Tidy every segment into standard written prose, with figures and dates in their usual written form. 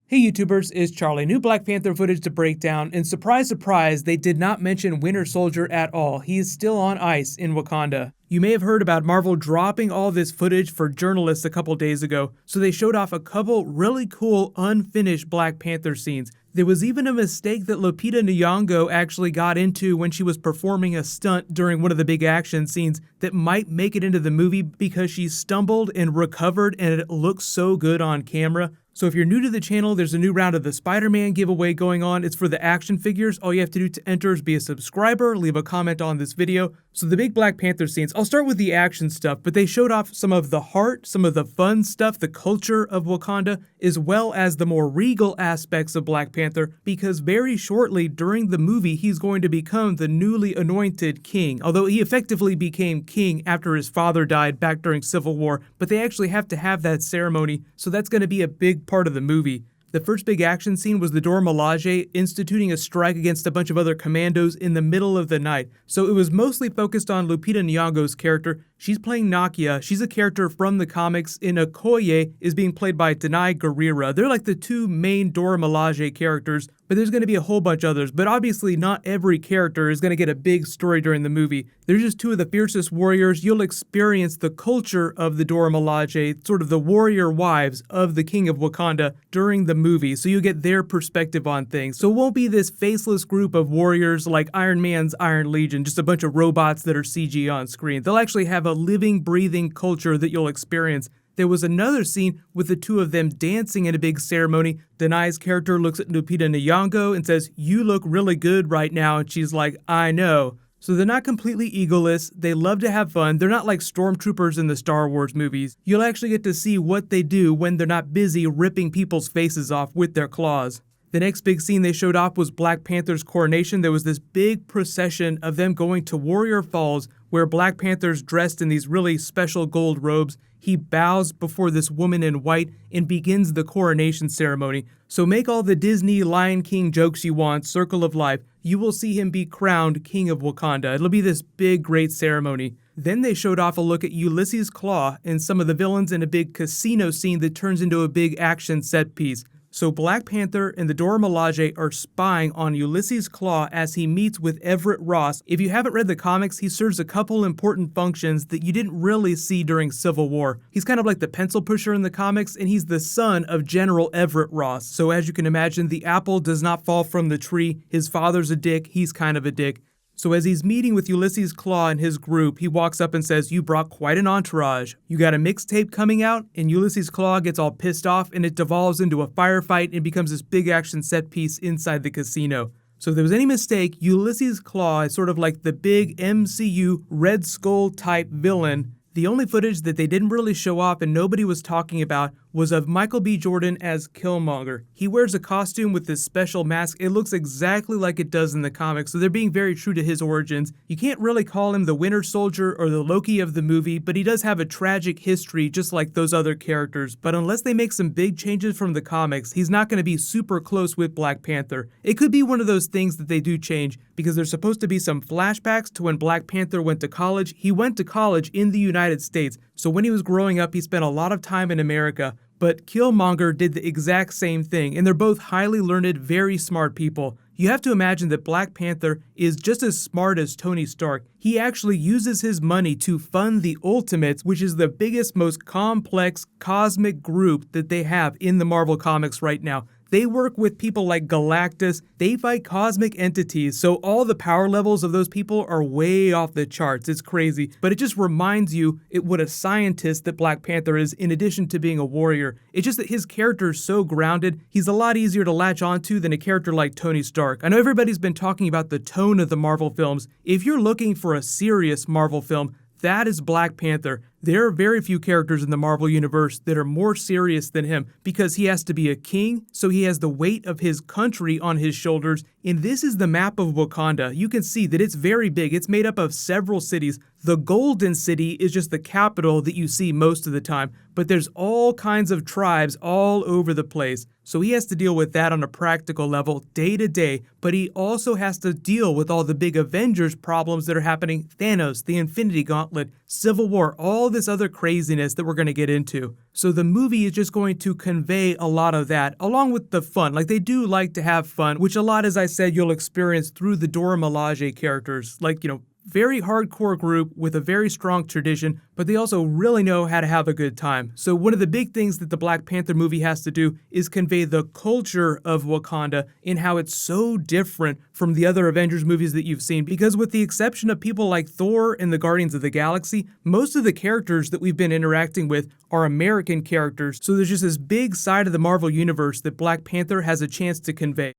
Hey YouTubers, it's Charlie. New Black Panther footage to break down, and surprise surprise, they did not mention Winter Soldier at all. He is still on ice in Wakanda. You may have heard about Marvel dropping all this footage for journalists a couple days ago, so they showed off a couple really cool unfinished Black Panther scenes. There was even a mistake that Lupita Nyong'o actually got into when she was performing a stunt during one of the big action scenes that might make it into the movie because she stumbled and recovered and it looks so good on camera. So if you're new to the channel, there's a new round of the Spider-Man giveaway going on. It's for the action figures. All you have to do to enter is be a subscriber, leave a comment on this video. So the big Black Panther scenes, I'll start with the action stuff, but they showed off some of the heart, some of the fun stuff, the culture of Wakanda, as well as the more regal aspects of Black Panther, because very shortly during the movie, he's going to become the newly anointed king, although he effectively became king after his father died back during Civil War, but they actually have to have that ceremony, so that's going to be a big part of the movie. The first big action scene was the Dora Milaje instituting a strike against a bunch of other commandos in the middle of the night. So it was mostly focused on Lupita Nyong'o's character. She's playing Nakia. She's a character from the comics, and Okoye is being played by Danai Gurira. They're like the two main Dora Milaje characters, but there's going to be a whole bunch others. But obviously not every character is going to get a big story during the movie. They're just two of the fiercest warriors. You'll experience the culture of the Dora Milaje, sort of the warrior wives of the King of Wakanda during the movie, so you get their perspective on things. So it won't be this faceless group of warriors like Iron Man's Iron Legion, just a bunch of robots that are CG on screen. They'll actually have a living, breathing culture that you'll experience. There was another scene with the two of them dancing in a big ceremony. Danai's character looks at Lupita Nyong'o and says, "You look really good right now," and she's like, "I know." So they're not completely egoless, they love to have fun, they're not like stormtroopers in the Star Wars movies. You'll actually get to see what they do when they're not busy ripping people's faces off with their claws. The next big scene they showed off was Black Panther's coronation. There was this big procession of them going to Warrior Falls where Black Panther's dressed in these really special gold robes. He bows before this woman in white and begins the coronation ceremony. So make all the Disney Lion King jokes you want, Circle of Life. You will see him be crowned King of Wakanda. It'll be this big, great ceremony. Then they showed off a look at Ulysses Claw and some of the villains in a big casino scene that turns into a big action set piece. So Black Panther and the Dora Milaje are spying on Ulysses Claw as he meets with Everett Ross. If you haven't read the comics, he serves a couple important functions that you didn't really see during Civil War. He's kind of like the pencil pusher in the comics, and he's the son of General Everett Ross. So as you can imagine, the apple does not fall from the tree. His father's a dick, he's kind of a dick. So as he's meeting with Ulysses Claw and his group, he walks up and says, "You brought quite an entourage. You got a mixtape coming out?" And Ulysses Claw gets all pissed off and it devolves into a firefight and becomes this big action set piece inside the casino. So if there was any mistake, Ulysses Claw is sort of like the big MCU Red Skull type villain. The only footage that they didn't really show off and nobody was talking about was of Michael B. Jordan as Killmonger. He wears a costume with this special mask. It looks exactly like it does in the comics, so they're being very true to his origins. You can't really call him the Winter Soldier or the Loki of the movie, but he does have a tragic history just like those other characters. But unless they make some big changes from the comics, he's not going to be super close with Black Panther. It could be one of those things that they do change, because there's supposed to be some flashbacks to when Black Panther went to college. He went to college in the United States, so when he was growing up, he spent a lot of time in America. But Killmonger did the exact same thing, and they're both highly learned, very smart people. You have to imagine that Black Panther is just as smart as Tony Stark. He actually uses his money to fund the Ultimates, which is the biggest, most complex cosmic group that they have in the Marvel Comics right now. They work with people like Galactus, they fight cosmic entities, so all the power levels of those people are way off the charts. It's crazy, but it just reminds you what a scientist that Black Panther is in addition to being a warrior. It's just that his character is so grounded, he's a lot easier to latch onto than a character like Tony Stark. I know everybody's been talking about the tone of the Marvel films. If you're looking for a serious Marvel film, that is Black Panther. There are very few characters in the Marvel Universe that are more serious than him because he has to be a king, so he has the weight of his country on his shoulders. And this is the map of Wakanda. You can see that it's very big. It's made up of several cities. The Golden City is just the capital that you see most of the time, but there's all kinds of tribes all over the place. So he has to deal with that on a practical level day to day, but he also has to deal with all the big Avengers problems that are happening. Thanos, the Infinity Gauntlet, Civil War, all this other craziness that we're going to get into. So the movie is just going to convey a lot of that, along with the fun. Like, they do like to have fun, which a lot, as I said, you'll experience through the Dora Milaje characters. Like, very hardcore group with a very strong tradition, but they also really know how to have a good time. So one of the big things that the Black Panther movie has to do is convey the culture of Wakanda and how it's so different from the other Avengers movies that you've seen, because with the exception of people like Thor and the Guardians of the Galaxy, most of the characters that we've been interacting with are American characters. So there's just this big side of the Marvel Universe that Black Panther has a chance to convey.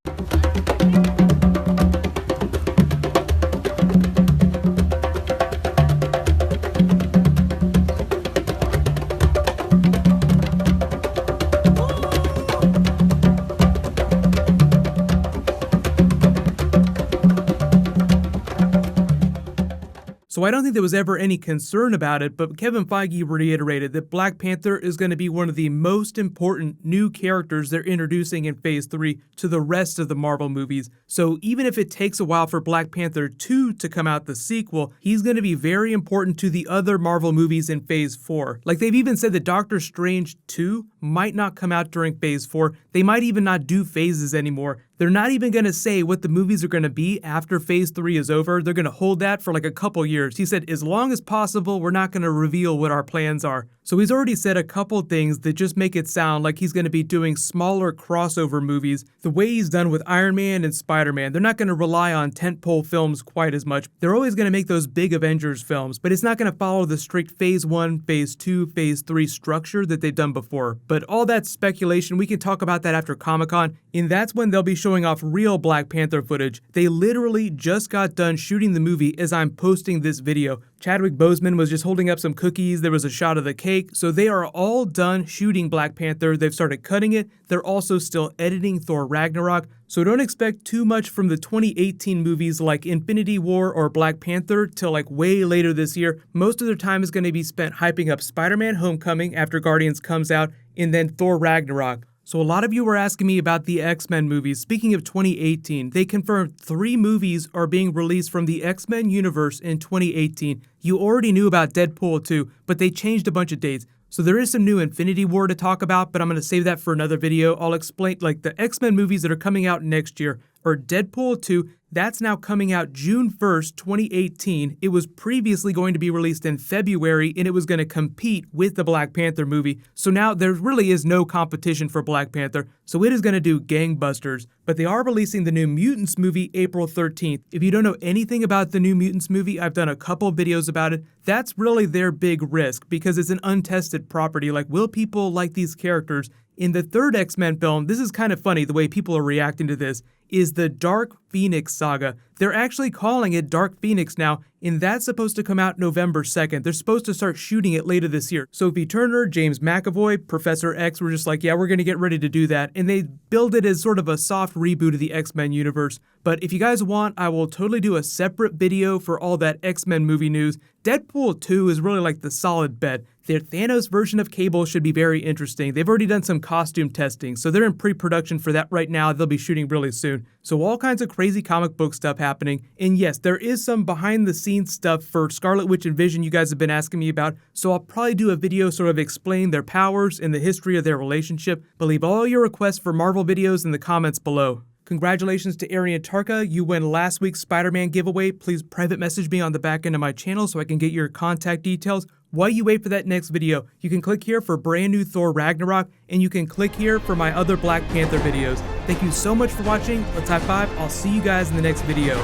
So I don't think there was ever any concern about it, but Kevin Feige reiterated that Black Panther is going to be one of the most important new characters they're introducing in Phase 3 to the rest of the Marvel movies. So even if it takes a while for Black Panther 2 to come out, the sequel, he's going to be very important to the other Marvel movies in Phase 4. Like, they've even said that Doctor Strange 2 might not come out during Phase 4. They might even not do phases anymore. They're not even going to say what the movies are going to be after Phase 3 is over. They're going to hold that for like a couple years. He said, as long as possible, we're not going to reveal what our plans are. So he's already said a couple things that just make it sound like he's going to be doing smaller crossover movies, the way he's done with Iron Man and Spider-Man. They're not going to rely on tentpole films quite as much. They're always going to make those big Avengers films, but it's not going to follow the strict Phase 1, Phase 2, Phase 3 structure that they've done before. But all that's speculation. We can talk about that after Comic-Con, and that's when they'll be showing off real Black Panther footage. They literally just got done shooting the movie as I'm posting this video. Chadwick Boseman was just holding up some cookies. There was a shot of the cake. So they are all done shooting Black Panther. They've started cutting it. They're also still editing Thor Ragnarok. So don't expect too much from the 2018 movies like Infinity War or Black Panther till like way later this year. Most of their time is going to be spent hyping up Spider-Man Homecoming after Guardians comes out, and then Thor Ragnarok. So a lot of you were asking me about the X-Men movies. Speaking of 2018, they confirmed 3 movies are being released from the X-Men universe in 2018. You already knew about Deadpool 2, but they changed a bunch of dates. So there is some new Infinity War to talk about, but I'm going to save that for another video. I'll explain, like, the X-Men movies that are coming out next year are Deadpool 2. That's now coming out June 1st, 2018. It was previously going to be released in February, and it was going to compete with the Black Panther movie. So now there really is no competition for Black Panther, so it is going to do gangbusters. But they are releasing the New Mutants movie April 13th. If you don't know anything about the New Mutants movie, I've done a couple of videos about it. That's really their big risk, because it's an untested property. Like, will people like these characters? In the third X-Men film, this is kind of funny the way people are reacting to this, is the Dark Phoenix saga. They're actually calling it Dark Phoenix now, and that's supposed to come out November 2nd. They're supposed to start shooting it later this year. Sophie Turner, James McAvoy, Professor X were just like, yeah, we're going to get ready to do that. And they build it as sort of a soft reboot of the X-Men universe. But if you guys want, I will totally do a separate video for all that X-Men movie news. Deadpool 2 is really like the solid bet. Their Thanos version of Cable should be very interesting. They've already done some costume testing, so they're in pre-production for that right now. They'll be shooting really soon. So all kinds of crazy comic book stuff happening. And yes, there is some behind-the-scenes stuff for Scarlet Witch and Vision you guys have been asking me about, so I'll probably do a video sort of explaining their powers and the history of their relationship. But leave all your requests for Marvel videos in the comments below. Congratulations to Arian Tarka, you win last week's Spider-Man giveaway. Please private message me on the back end of my channel so I can get your contact details. While you wait for that next video, you can click here for brand new Thor Ragnarok, and you can click here for my other Black Panther videos. Thank you so much for watching. Let's high five. I'll see you guys in the next video.